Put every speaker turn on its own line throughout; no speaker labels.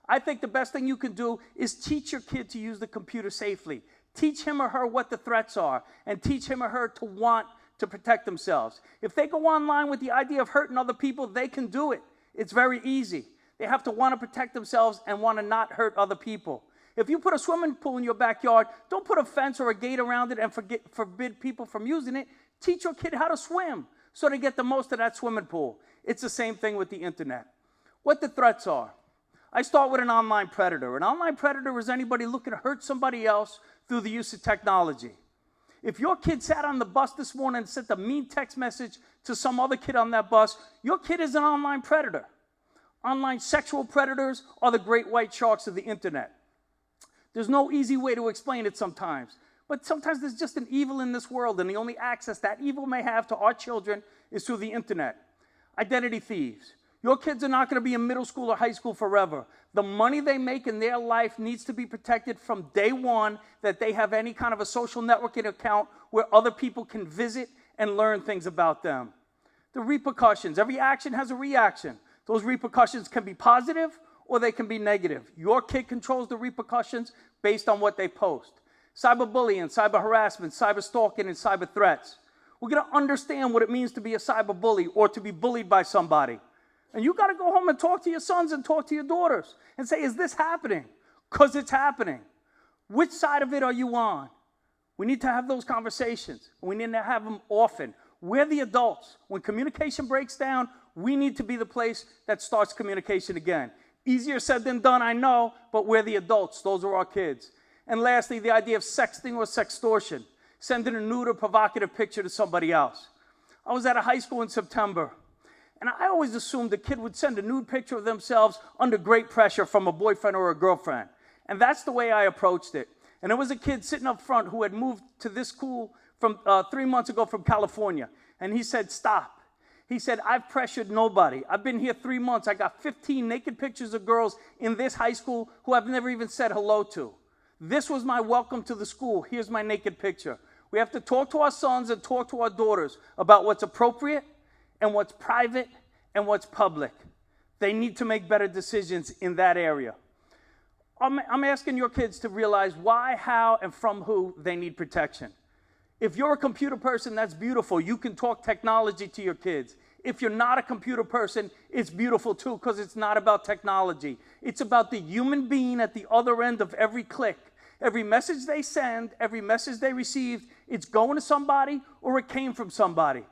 I think the best thing you can do is teach your kid to use the computer safely. Teach him or her what the threats are, and teach him or her to want to protect themselves. If they go online with the idea of hurting other people, they can do it. It's very easy. They have to want to protect themselves and want to not hurt other people. If you put a swimming pool in your backyard, don't put a fence or a gate around it and forbid people from using it. Teach your kid how to swim so they get the most of that swimming pool. It's the same thing with the internet. What the threats are. I start with an online predator. An online predator is anybody looking to hurt somebody else through the use of technology. If your kid sat on the bus this morning and sent a mean text message to some other kid on that bus, your kid is an online predator. Online sexual predators are the great white sharks of the internet. There's no easy way to explain it sometimes, but sometimes there's just an evil in this world, and the only access that evil may have to our children is through the internet. Identity thieves. Your kids are not going to be in middle school or high school forever. The money they make in their life needs to be protected from day one, that they have any kind of a social networking account where other people can visit and learn things about them. The repercussions. Every action has a reaction. Those repercussions can be positive or they can be negative. Your kid controls the repercussions based on what they post. Cyberbullying, cyber harassment, cyber stalking, and cyber threats. We're going to understand what it means to be a cyber bully or to be bullied by somebody. And you got to go home and talk to your sons and talk to your daughters and say, is this happening? Because it's happening. Which side of it are you on? We need to have those conversations. We need to have them often. We're the adults. When communication breaks down, we need to be the place that starts communication again. Easier said than done, I know, but we're the adults. Those are our kids. And lastly, the idea of sexting or sextortion, sending a nude or provocative picture to somebody else. I was at a high school in September, and I always assumed the kid would send a nude picture of themselves under great pressure from a boyfriend or a girlfriend. And that's the way I approached it. And there was a kid sitting up front who had moved to this school from 3 months ago from California. And he said, stop. He said, I've pressured nobody. I've been here 3 months. I got 15 naked pictures of girls in this high school who I've never even said hello to. This was my welcome to the school. Here's my naked picture. We have to talk to our sons and talk to our daughters about what's appropriate and what's private and what's public. They need to make better decisions in that area. I'm asking your kids to realize why, how, and from who they need protection. If you're a computer person, that's beautiful. You can talk technology to your kids. If you're not a computer person, it's beautiful too, because it's not about technology. It's about the human being at the other end of every click. Every message they send, every message they receive, it's going to somebody or it came from somebody.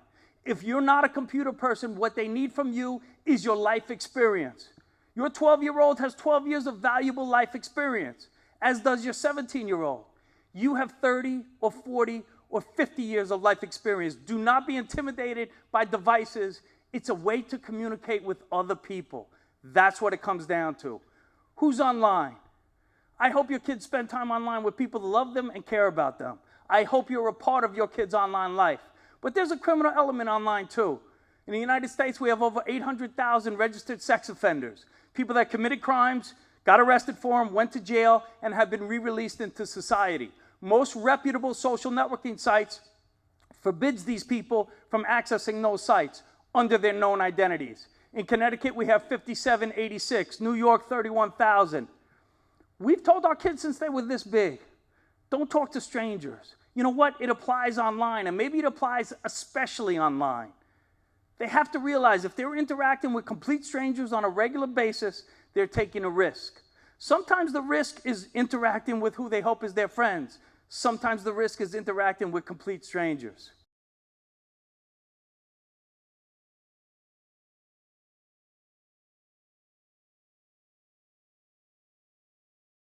If you're not a computer person, what they need from you is your life experience. Your 12-year-old has 12 years of valuable life experience, as does your 17-year-old. You have 30 or 40 or 50 years of life experience. Do not be intimidated by devices. It's a way to communicate with other people. That's what it comes down to. Who's online? I hope your kids spend time online with people that love them and care about them. I hope you're a part of your kids' online life. But there's a criminal element online too. In the United States, we have over 800,000 registered sex offenders, people that committed crimes, got arrested for them, went to jail, and have been re-released into society. Most reputable social networking sites forbids these people from accessing those sites under their known identities. In Connecticut, we have 5786, New York, 31,000. We've told our kids since they were this big, don't talk to strangers. You know what? It applies online, and maybe it applies especially online. They have to realize if they're interacting with complete strangers on a regular basis, they're taking a risk. Sometimes the risk is interacting with who they hope is their friends. Sometimes the risk is interacting with complete strangers.